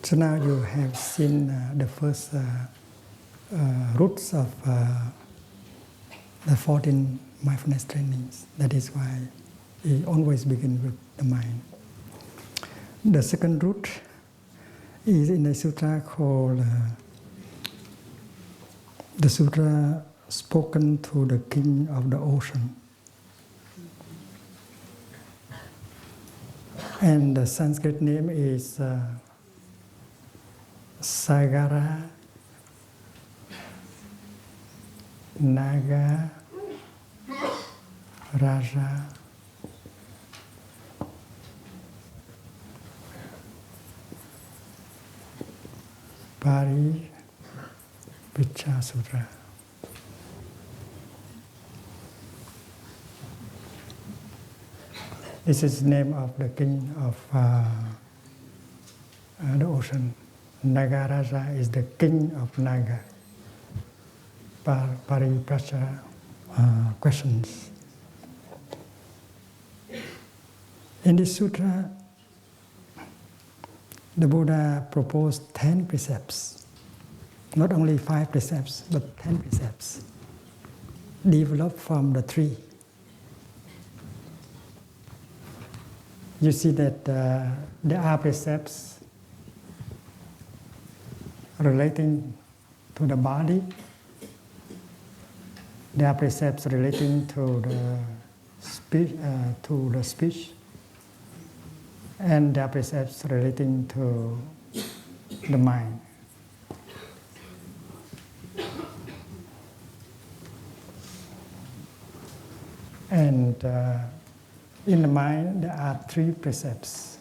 So now you have seen the first roots of the 14 mindfulness trainings. That is why we always begin with the mind. The second root is in a sutra called the sutra spoken to the king of the ocean. And the Sanskrit name is Sagara Naga Raja Pari Vicha Sutra. This is the name of the king of the ocean. Nagaraja is the king of Naga. Paripracha questions. In this sutra, the Buddha proposed 10 precepts. Not only 5 precepts, but 10 precepts, developed from the 3. You see that there are precepts relating to the body. There are precepts relating to the speech, and there are precepts relating to the mind. And in the mind, there are 3 precepts.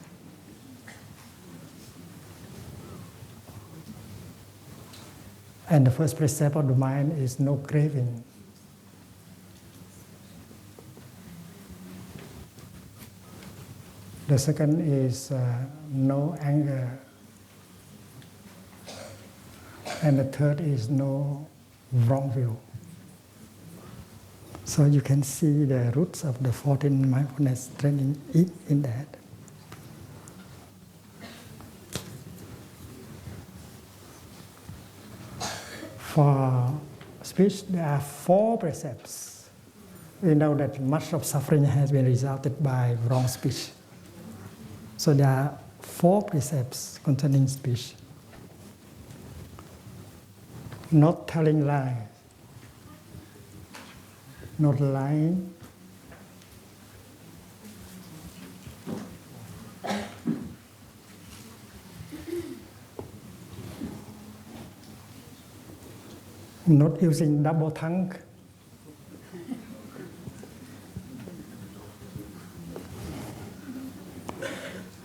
And the first precept of the mind is no craving. The second is no anger. And the third is no wrong view. So you can see the roots of the 14 mindfulness training in that. For speech, there are 4 precepts. We know that much of suffering has been resulted by wrong speech. So there are 4 precepts concerning speech. Not telling lies. Not lying. Not using double tongue.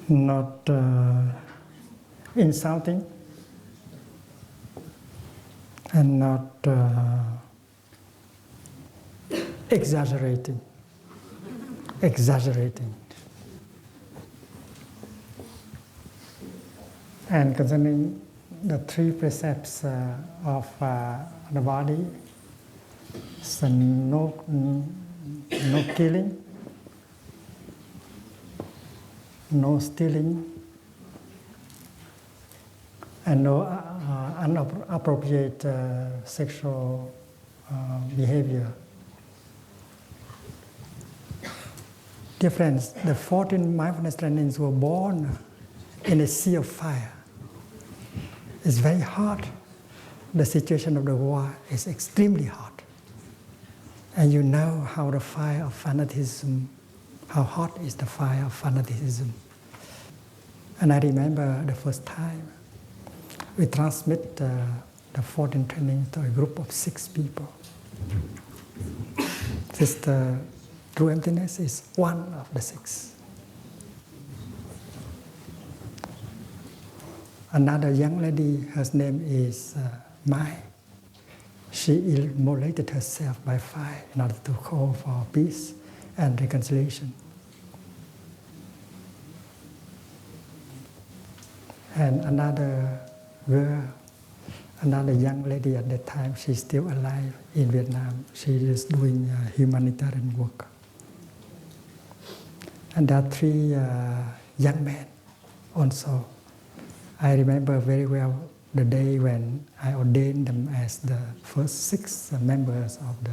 Not insulting. And not exaggerating. And concerning the 3 precepts of the body, so no killing, no stealing, and no inappropriate sexual behavior. Dear friends, the 14 mindfulness trainings were born in a sea of fire. It's very hot. The situation of the war is extremely hot. And you know how the fire of fanaticism, how hot is the fire of fanaticism. And I remember the first time we transmit the 14 training to a group of 6 people. Sister True Emptiness is one of the 6. Another young lady, her name is Mai. She immolated herself by fire in order to call for peace and reconciliation. And another girl, another young lady at that time, she's still alive in Vietnam. She is doing humanitarian work. And there are 3 young men also. I remember very well the day when I ordained them as the first 6 members of the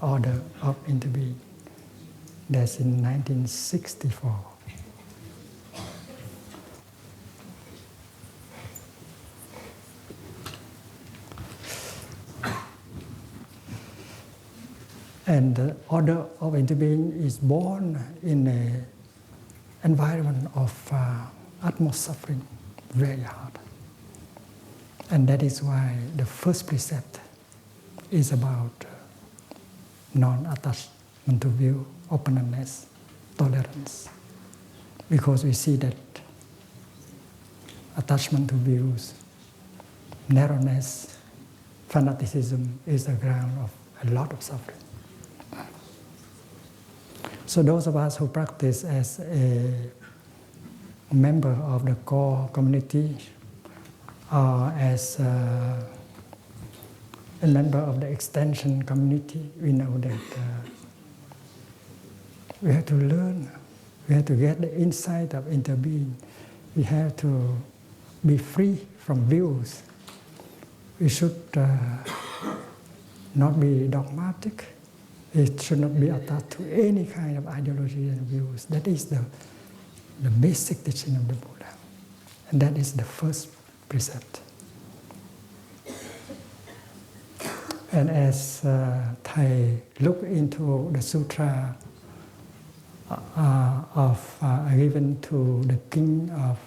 Order of Interbeing. That's in 1964. And the Order of Interbeing is born in an environment of utmost suffering, very hard. And that is why the first precept is about non-attachment to view, openness, tolerance. Because we see that attachment to views, narrowness, fanaticism is the ground of a lot of suffering. So those of us who practice as a member of the core community or as a member of the extension community, we know that we have to learn, we have to get the insight of interbeing. We have to be free from views. We should not be dogmatic. It should not be attached to any kind of ideology and views. That is the basic teaching of the Buddha. And that is the first precept. And as Thầy look into the sutra given to the king of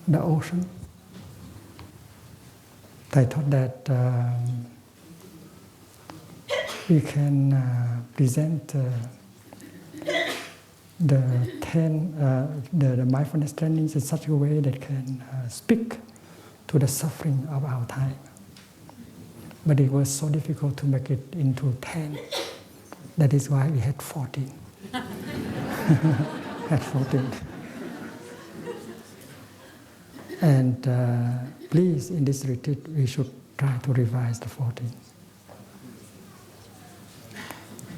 the ocean, Thầy thought that we can present the mindfulness trainings in such a way that can speak to the suffering of our time. But it was so difficult to make it into 10. That is why we had 14. Had 14. And please, in this retreat, we should try to revise the 14.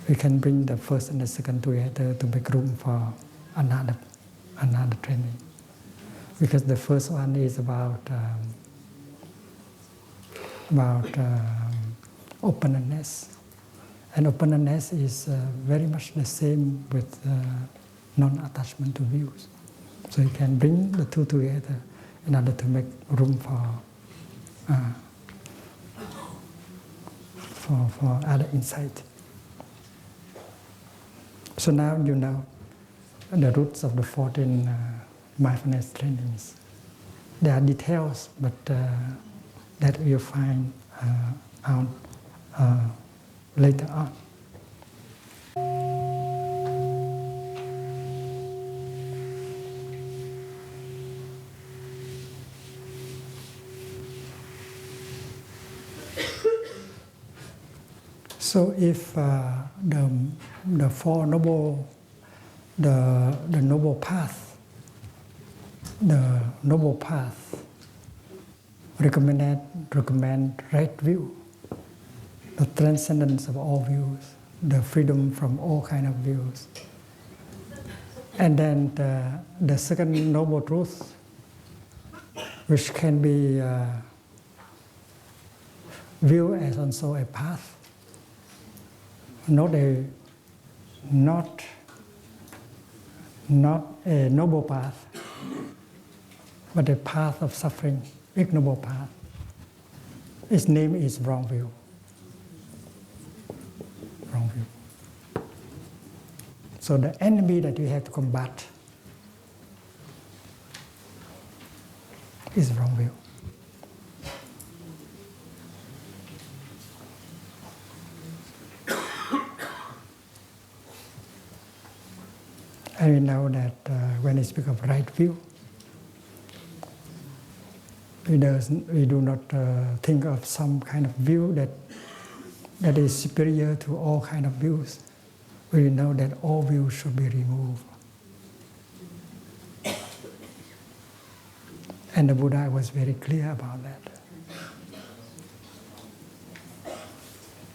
We can bring the first and the second together to make room for another training. Because the first one is about openness. And openness is very much the same with non-attachment to views. So you can bring the two together in order to make room for other insight. So now you know the roots of the 14 mindfulness trainings. There are details, but that you'll find out later on. So if the four noble, the noble path recommend right view, the transcendence of all views, the freedom from all kind of views. And then the second noble truth, which can be viewed as also a path, not a noble path, but a path of suffering, ignoble path. Its name is wrong view. Wrong view. So the enemy that you have to combat is wrong view. And we know that when we speak of right view, we do not think of some kind of view that is superior to all kind of views. We know that all views should be removed. And the Buddha was very clear about that.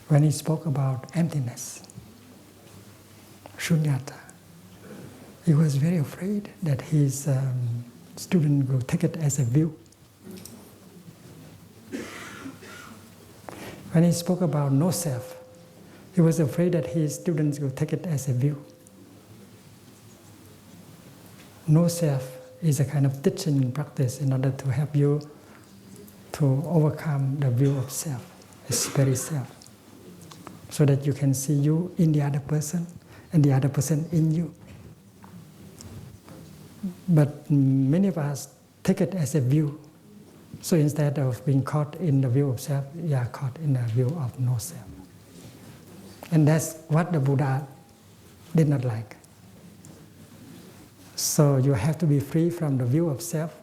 When he spoke about emptiness, shunyata. He was very afraid that his student will take it as a view. When he spoke about no self, he was afraid that his students will take it as a view. No self is a kind of teaching practice in order to help you to overcome the view of self, the spirit self, so that you can see you in the other person and the other person in you. But many of us take it as a view. So instead of being caught in the view of self, you are caught in the view of no self. And that's what the Buddha did not like. So you have to be free from the view of self,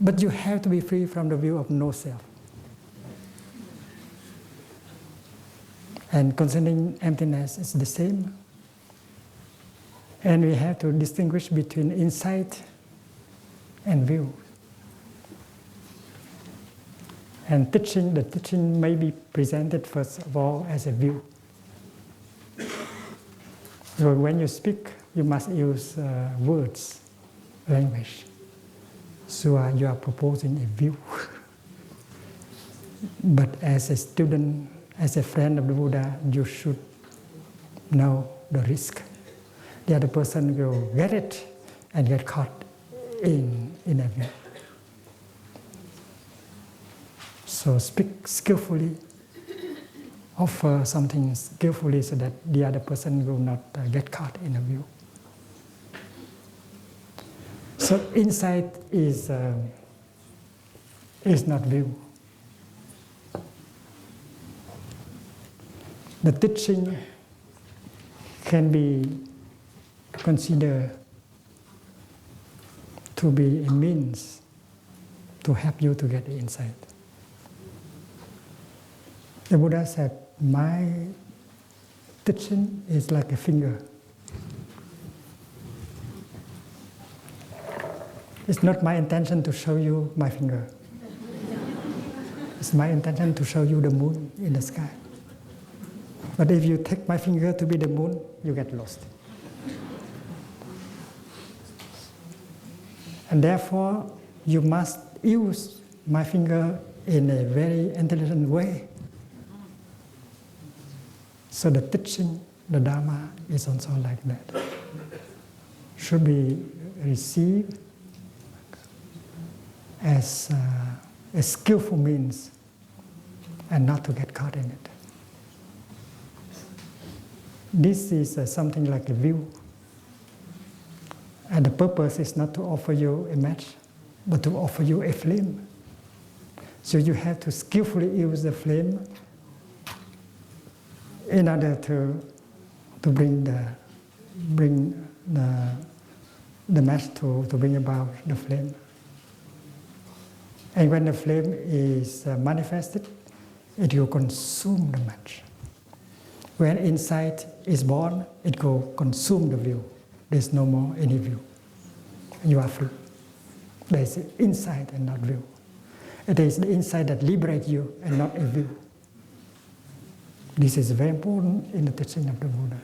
but you have to be free from the view of no self. And concerning emptiness, it's the same. And we have to distinguish between insight and view. And the teaching may be presented first of all as a view. So when you speak, you must use words, language. So you are proposing a view. But as a student, as a friend of the Buddha, you should know the risk. The other person will get it and get caught in a view. So speak skillfully, offer something skillfully so that the other person will not get caught in a view. So insight is not view. The teaching can be considered to be a means to help you to get the insight. The Buddha said, my teaching is like a finger. It's not my intention to show you my finger. It's my intention to show you the moon in the sky. But if you take my finger to be the moon, you get lost. And therefore, you must use my finger in a very intelligent way. So the teaching, the Dharma, is also like that. Should be received as a skillful means and not to get caught in it. This is something like a view. And the purpose is not to offer you a match, but to offer you a flame. So you have to skillfully use the flame in order to bring the match to bring about the flame. And when the flame is manifested, it will consume the match. When insight is born, it will consume the view. There's no more any view. You are free. There is insight and not view. It is the insight that liberates you and not a view. This is very important in the teaching of the Buddha.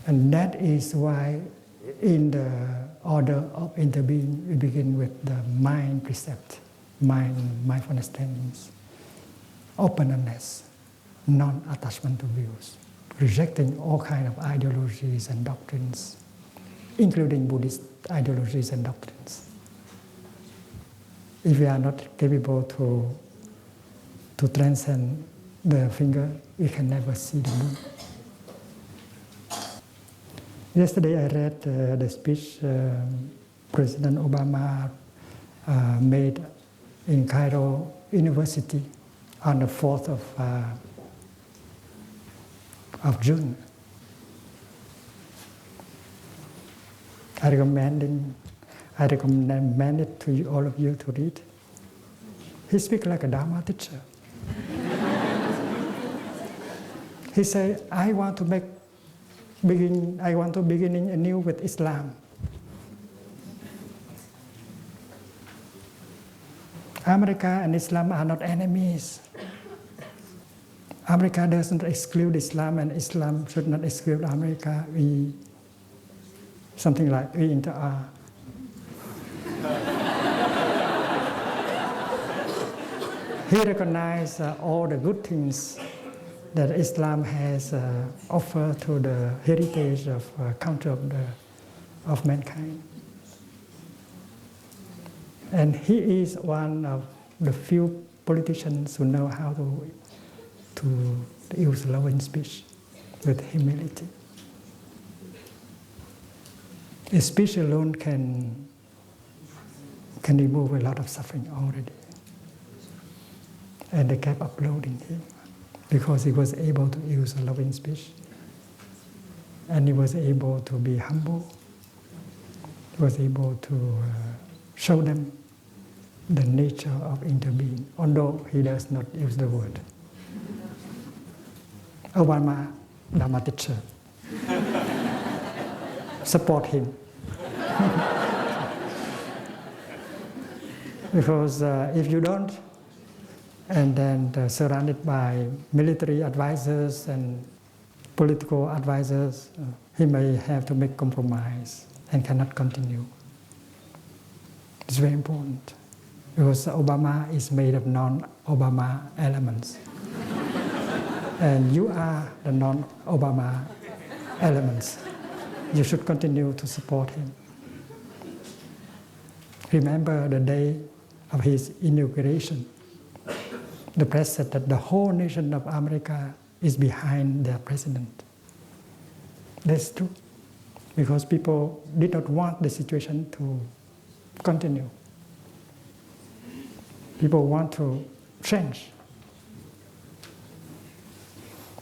And that is why in the order of interbeing, we begin with the mind precept, mindfulness trainings, openness, non-attachment to views, rejecting all kinds of ideologies and doctrines, including Buddhist ideologies and doctrines. If we are not capable to transcend the finger, we can never see the moon. Yesterday I read the speech President Obama made in Cairo University on the 4th of June. I recommend it to you, all of you to read. He speaks like a Dharma teacher. He said, I want to begin anew with Islam. America and Islam are not enemies. America doesn't exclude Islam and Islam should not exclude America. Something like we are. He recognized all the good things that Islam has offered to the heritage of culture of mankind. And he is one of the few politicians who know how to use love in speech with humility. A speech alone can remove a lot of suffering already. And they kept uploading him because he was able to use a loving speech. And he was able to be humble. He was able to show them the nature of interbeing, although he does not use the word. Obama, Dharma teacher. Support him. Because if you don't, and then surrounded by military advisors and political advisors, he may have to make compromise and cannot continue. It's very important because Obama is made of non-Obama elements. And you are the non-Obama elements. You should continue to support him. Remember the day of his inauguration. The press said that the whole nation of America is behind their president. That's true, because people did not want the situation to continue. People want to change.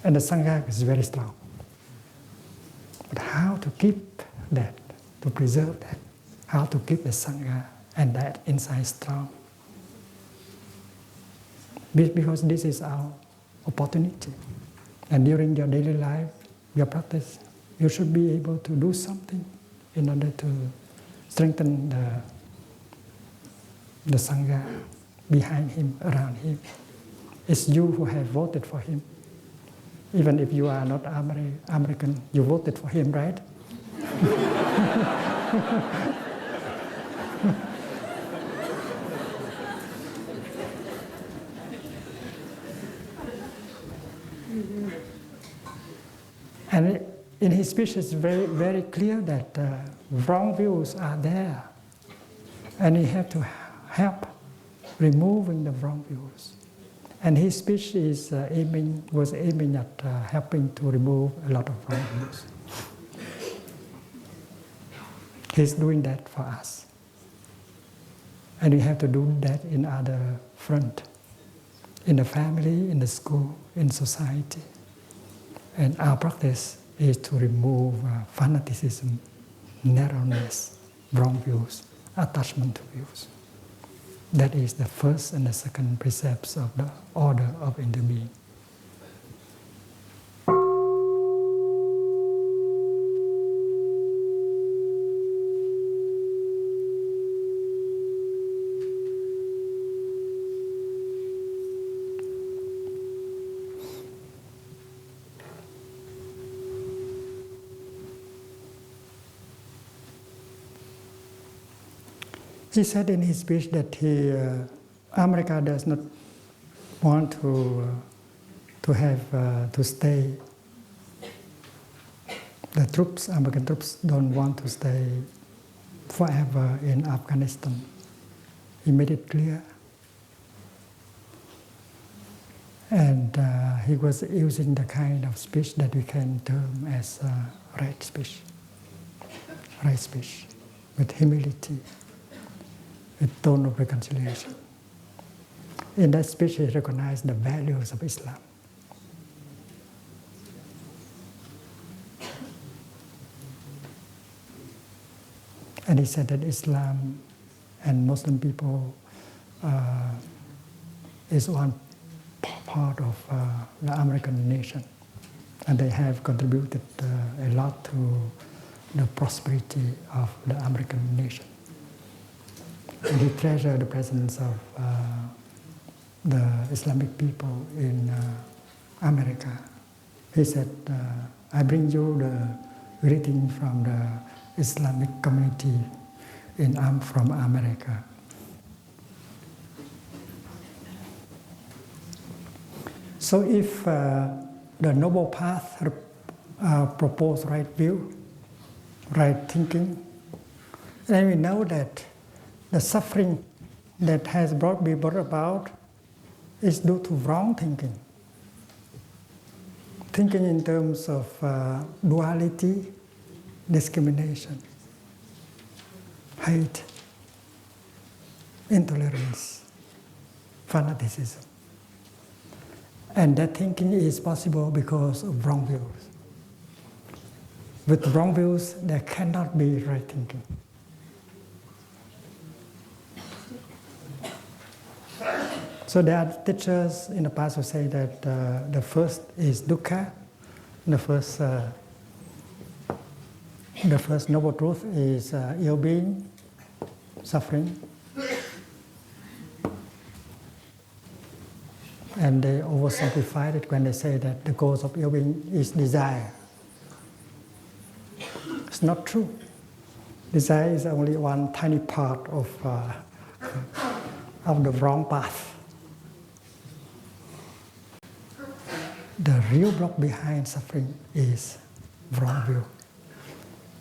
And the Sangha is very strong. But how to keep that, to preserve that, how to keep the Sangha and that inside strong? Because this is our opportunity. And during your daily life, your practice, you should be able to do something in order to strengthen the Sangha behind him, around him. It's you who have voted for him. Even if you are not American, you voted for him, right? And in his speech, it's very, very clear that wrong views are there. And he had to help removing the wrong views. And his speech was aiming at helping to remove a lot of wrong views. He's doing that for us. And we have to do that in other front, in the family, in the school, in society. And our practice is to remove fanaticism, narrowness, wrong views, attachment to views. That is the first and the second precepts of the order of interbeing. He said in his speech that America does not want to stay. The troops, American troops, don't want to stay forever in Afghanistan. He made it clear. And he was using the kind of speech that we can term as right speech. Right speech, with humility. A tone of reconciliation. In that speech, he recognized the values of Islam. And he said that Islam and Muslim people is one part of the American nation. And they have contributed a lot to the prosperity of the American nation. And he treasured the presence of the Islamic people in America. He said, I bring you the greeting from the Islamic community from America. So if the Noble Path propose right view, right thinking, then we know that the suffering that has been brought about is due to wrong thinking. Thinking in terms of duality, discrimination, hate, intolerance, fanaticism. And that thinking is possible because of wrong views. With wrong views, there cannot be right thinking. So there are teachers in the past who say that the first is dukkha, the first noble truth is ill being, suffering. And they oversimplify it when they say that the cause of ill being is desire. It's not true. Desire is only one tiny part of the wrong path. The real block behind suffering is wrong view,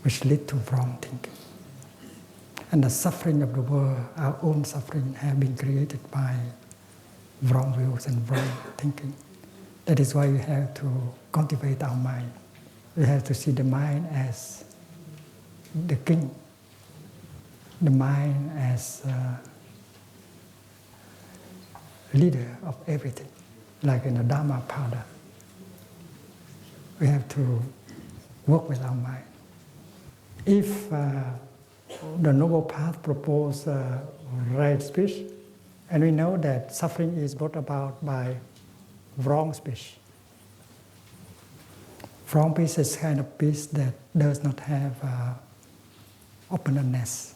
which lead to wrong thinking. And the suffering of the world, our own suffering, have been created by wrong views and wrong thinking. That is why we have to cultivate our mind. We have to see the mind as the king, the mind as leader of everything, like in the Dhammapada. We have to work with our mind. If the Noble Path proposes right speech, and we know that suffering is brought about by wrong speech. Wrong peace is kind of peace that does not have openness,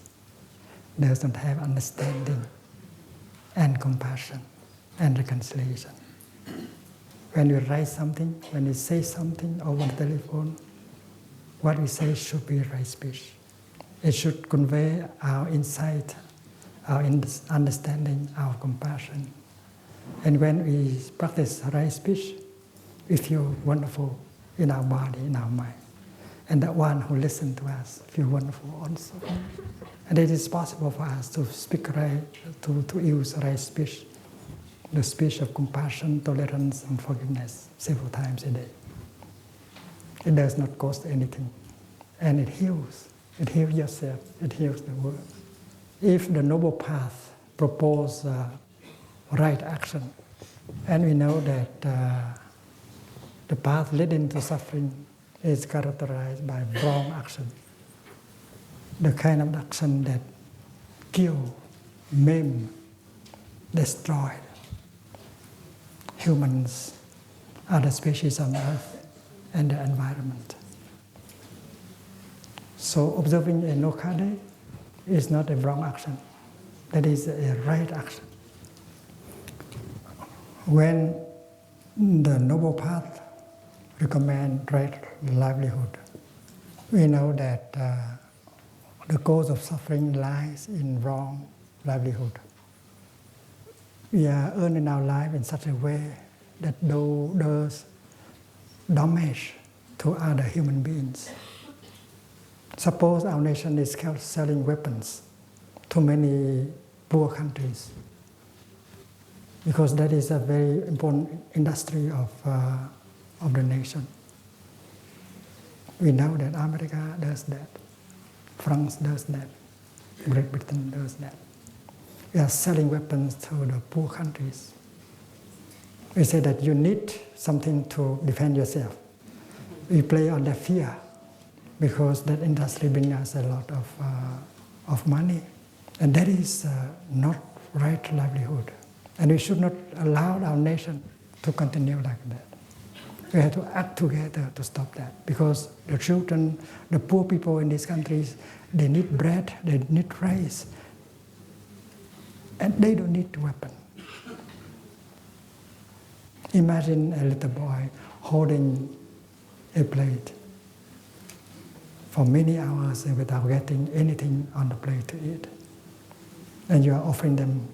does not have understanding and compassion and reconciliation. When we write something, when we say something over the telephone, what we say should be right speech. It should convey our insight, our understanding, our compassion. And when we practice right speech, we feel wonderful in our body, in our mind. And the one who listens to us feel wonderful also. And it is possible for us to speak right, to use right speech, the speech of compassion, tolerance, and forgiveness several times a day. It does not cost anything. And it heals. It heals yourself. It heals the world. If the Noble Path proposes right action, and we know that the path leading to suffering is characterized by wrong action, the kind of action that kill, maim, destroy humans, other species on earth, and the environment. So observing a no-kade is not a wrong action. That is a right action. When the Noble Path recommends right livelihood, we know that the cause of suffering lies in wrong livelihood. We are earning our life in such a way that does damage to other human beings. Suppose our nation is selling weapons to many poor countries, because that is a very important industry of the nation. We know that America does that, France does that, Great Britain does that. We are selling weapons to the poor countries. We say that you need something to defend yourself. We play on that fear, because that industry brings us a lot of money. And that is not right livelihood. And we should not allow our nation to continue like that. We have to act together to stop that, because the children, the poor people in these countries, they need bread, they need rice, and they don't need a weapon. Imagine a little boy holding a plate for many hours without getting anything on the plate to eat. And you are offering them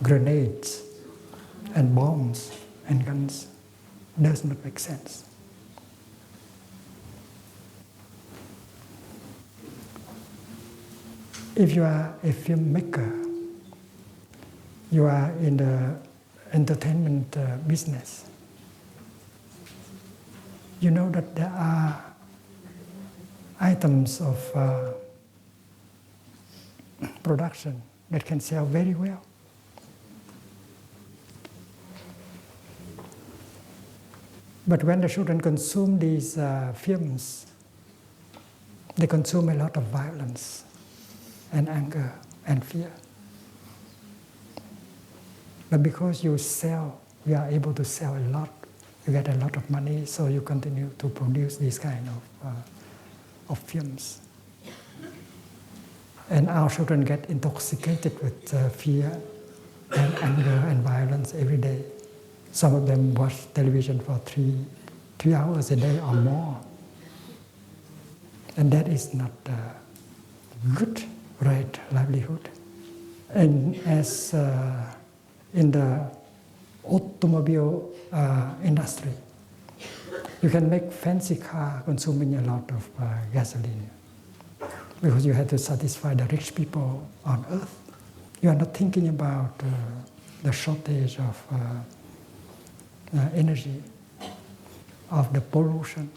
grenades and bombs and guns. Does not make sense. If you are a filmmaker, you are in the entertainment business, you know that there are items of production that can sell very well. But when the children consume these films, they consume a lot of violence and anger and fear. But because you are able to sell a lot, you get a lot of money, so you continue to produce these kind of films. And our children get intoxicated with fear and anger and violence every day. Some of them watch television for three hours a day or more. And that is not good, right livelihood. And as in the automobile industry, you can make fancy car consuming a lot of gasoline because you have to satisfy the rich people on earth. You are not thinking about the shortage of energy, of the pollution.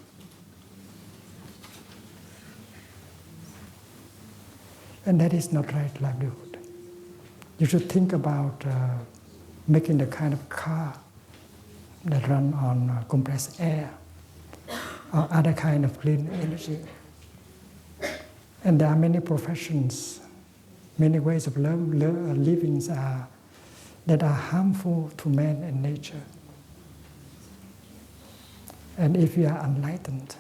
And that is not right livelihood. You should think about making the kind of car that run on compressed air or other kind of clean energy. And there are many professions, many ways of living that are harmful to man and nature. And if we are enlightened,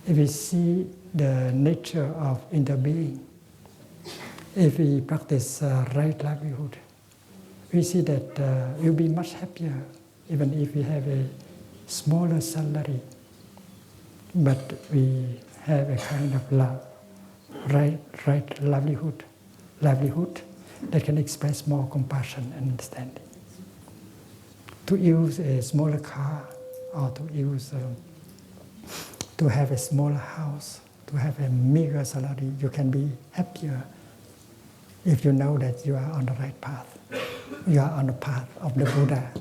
if we see the nature of interbeing, if we practice right livelihood, we see that we'll be much happier even if we have a smaller salary, but we have a kind of right livelihood that can express more compassion and understanding. To use a smaller car or to have a smaller house, to have a meager salary, you can be happier if you know that you are on the right path. You are on the path of the Buddha.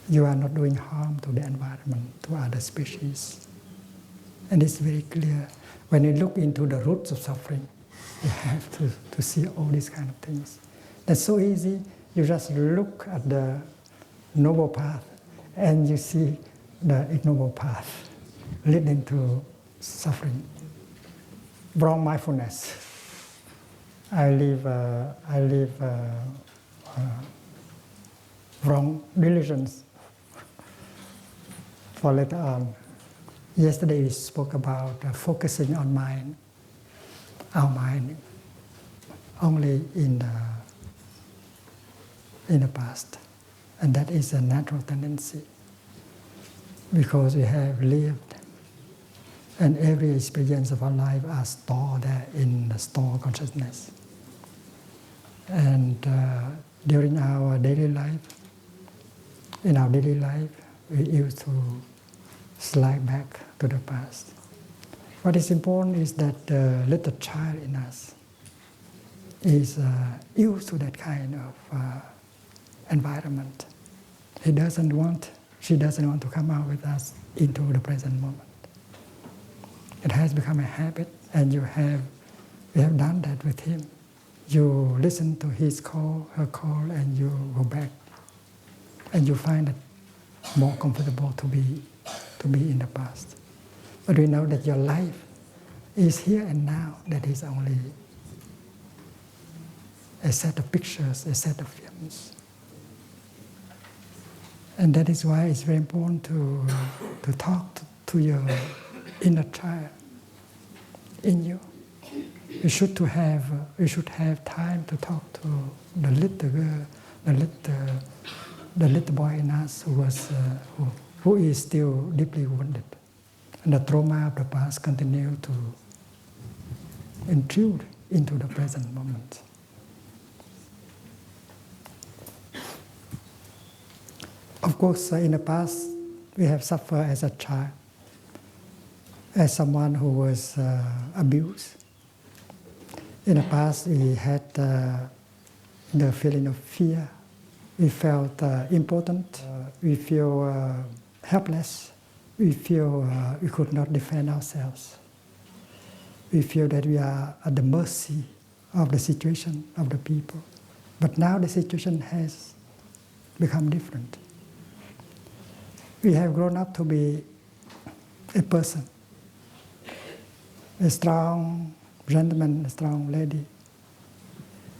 You are not doing harm to the environment, to other species. And it's very clear. When you look into the roots of suffering, you have to see all these kind of things. That's so easy. You just look at the noble path and you see the ignoble path leading to suffering. Wrong mindfulness. I live wrong diligence for later on. Yesterday we spoke about focusing on mind, our mind, only in the past. And that is a natural tendency because we have lived and every experience of our life are stored there in the store consciousness. And during our daily life, we used to slide back to the past. What is important is that the little child in us is used to that kind of environment. She doesn't want to come out with us into the present moment. It has become a habit, and we have done that with him. You listen to his call, her call, and you go back, and you find it more comfortable to be in the past. But we know that your life is here and now. That is only a set of pictures, a set of films. And that is why it's very important to talk to your inner child in you You should have time to talk to the little girl, the little boy in us who is still deeply wounded, and the trauma of the past continue to intrude into the present moment. Of course, in the past, we have suffered as a child, as someone who was abused. In the past, we had the feeling of fear. We felt impotent. We feel helpless. We feel we could not defend ourselves. We feel that we are at the mercy of the situation, of the people. But now the situation has become different. We have grown up to be a person, a strong gentleman, a strong lady.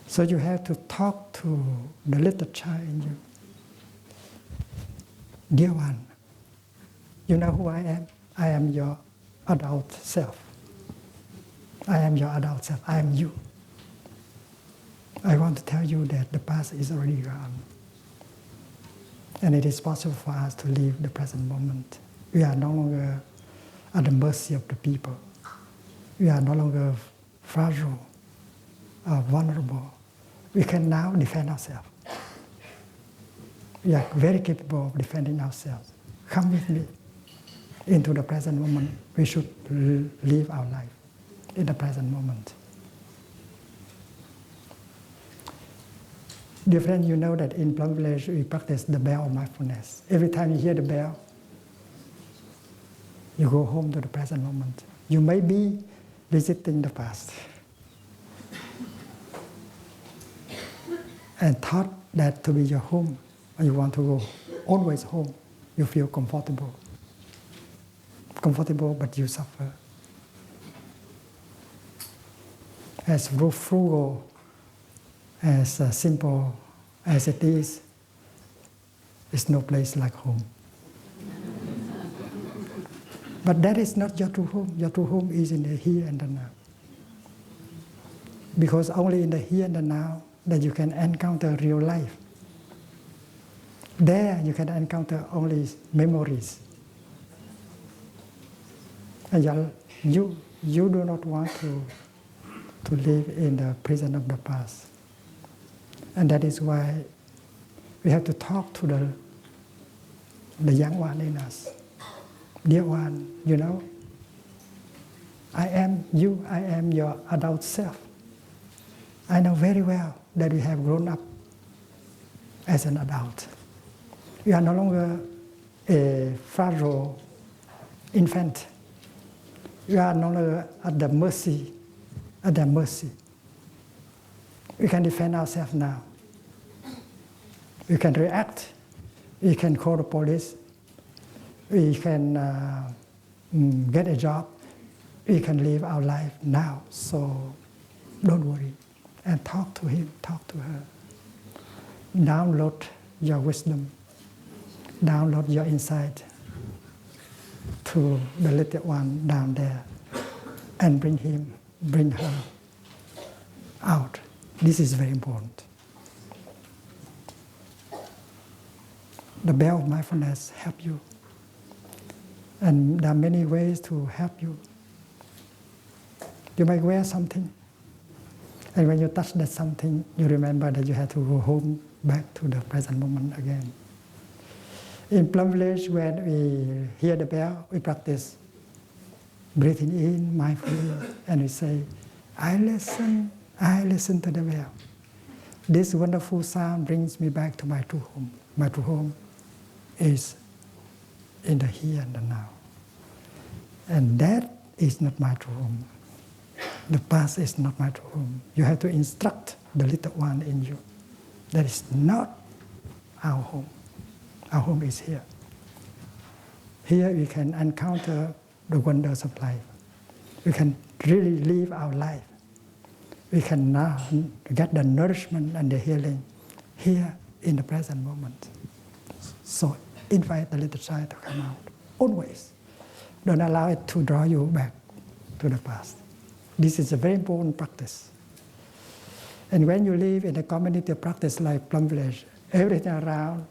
So you have to talk to the little child in you. Dear one, you know who I am? I am your adult self. I am your adult self. I am you. I want to tell you that the past is already gone. And it is possible for us to live the present moment. We are no longer at the mercy of the people. We are no longer fragile or vulnerable. We can now defend ourselves. We are very capable of defending ourselves. Come with me into the present moment. We should live our life in the present moment. Dear friend, you know that in Plum Village we practice the bell of mindfulness. Every time you hear the bell, you go home to the present moment. You may be visiting the past and thought that to be your home, and you want to go always home. You feel comfortable, but you suffer. As frugal, as simple as it is, there's no place like home. But that is not your true home. Your true home is in the here and the now. Because only in the here and the now that you can encounter real life. There you can encounter only memories. And you do not want to live in the prison of the past. And that is why we have to talk to the young one in us. Dear one, you know, I am you, I am your adult self. I know very well that we have grown up as an adult. We are no longer a fragile infant. We are no longer at their mercy. We can defend ourselves now. We can react. We can call the police. We can get a job. We can live our life now. So don't worry. And talk to him, talk to her. Download your wisdom. Download your insight to the little one down there. And bring him, bring her out. This is very important. The bell of mindfulness helps you. And there are many ways to help you. You might wear something. And when you touch that something, you remember that you have to go home, back to the present moment again. In Plum Village, when we hear the bell, we practice breathing in mindfully, and we say, I listen to the bell. This wonderful sound brings me back to my true home. My true home is in the here and the now. And that is not my true home. The past is not my true home. You have to instruct the little one in you. That is not our home. Our home is here. Here we can encounter the wonders of life. We can really live our life. We can now get the nourishment and the healing here in the present moment. So invite the little child to come out. Always. Don't allow it to draw you back to the past. This is a very important practice. And when you live in a community of practice like Plum Village, everything around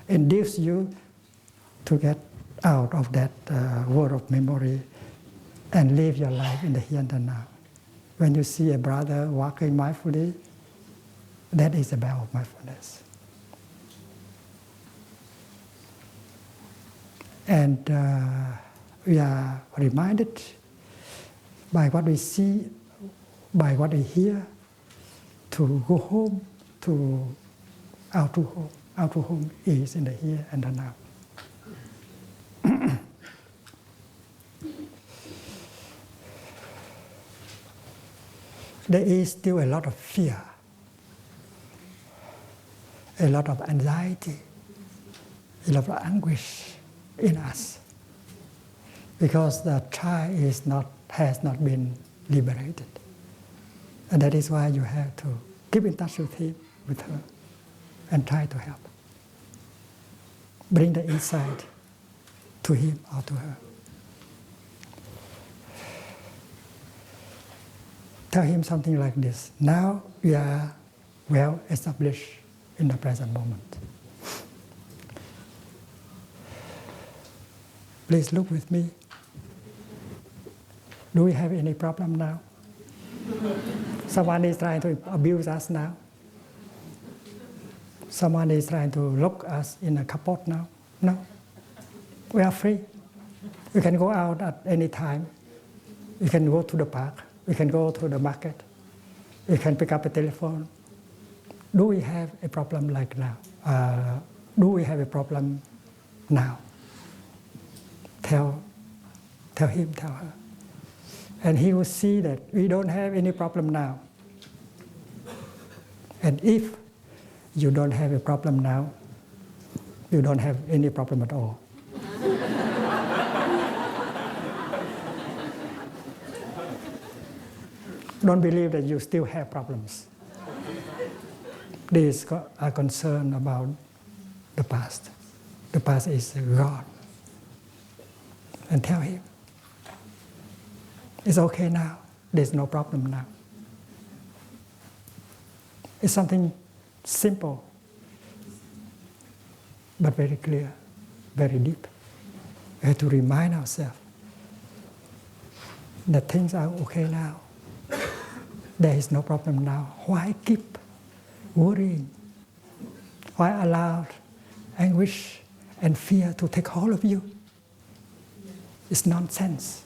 induces you to get out of that world of memory and live your life in the here and the now. When you see a brother walking mindfully, that is the bell of mindfulness. And we are reminded by what we see, by what we hear, to go home, to our true home. Our true home is in the here and the now. There is still a lot of fear, a lot of anxiety, a lot of anguish in us, because the child has not been liberated. And that is why you have to keep in touch with him, with her, and try to help. Bring the insight to him or to her. Tell him something like this: now we are well established in the present moment. Please look with me. Do we have any problem now? Someone is trying to abuse us now. Someone is trying to lock us in a kaput now. No. We are free. We can go out at any time. We can go to the park. We can go to the market. We can pick up a telephone. Do we have a problem like now? Do we have a problem now? Tell him, tell her. And he will see that we don't have any problem now. And if you don't have a problem now, you don't have any problem at all. Don't believe that you still have problems. These are concerned about the past. The past is gone. And tell him, it's okay now. There's no problem now. It's something simple, but very clear, very deep. We have to remind ourselves that things are okay now. There is no problem now. Why keep worrying? Why allow anguish and fear to take hold of you? It's nonsense.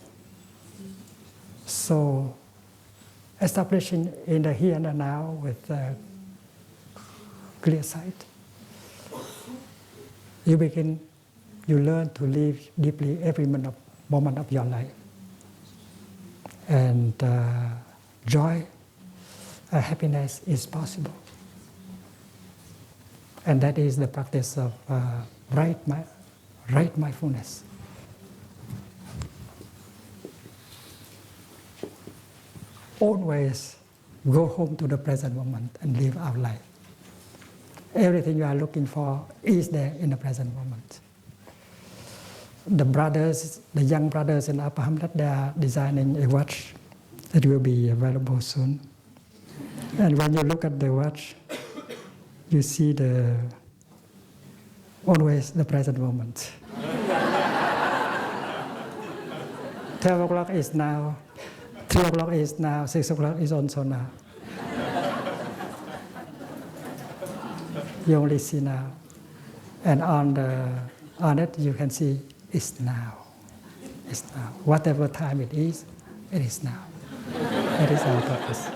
So, establishing in the here and the now with clear sight, you learn to live deeply every moment of your life. And joy, happiness is possible. And that is the practice of right mindfulness. Always go home to the present moment and live our life. Everything you are looking for is there in the present moment. The young brothers in Upper Hamlet, they are designing a watch that will be available soon. And when you look at the watch, you see always the present moment. 12 o'clock is now. 3 o'clock is now, 6 o'clock is also now. You only see now. And on it you can see it's now. It's now. Whatever time it is now. That is our purpose.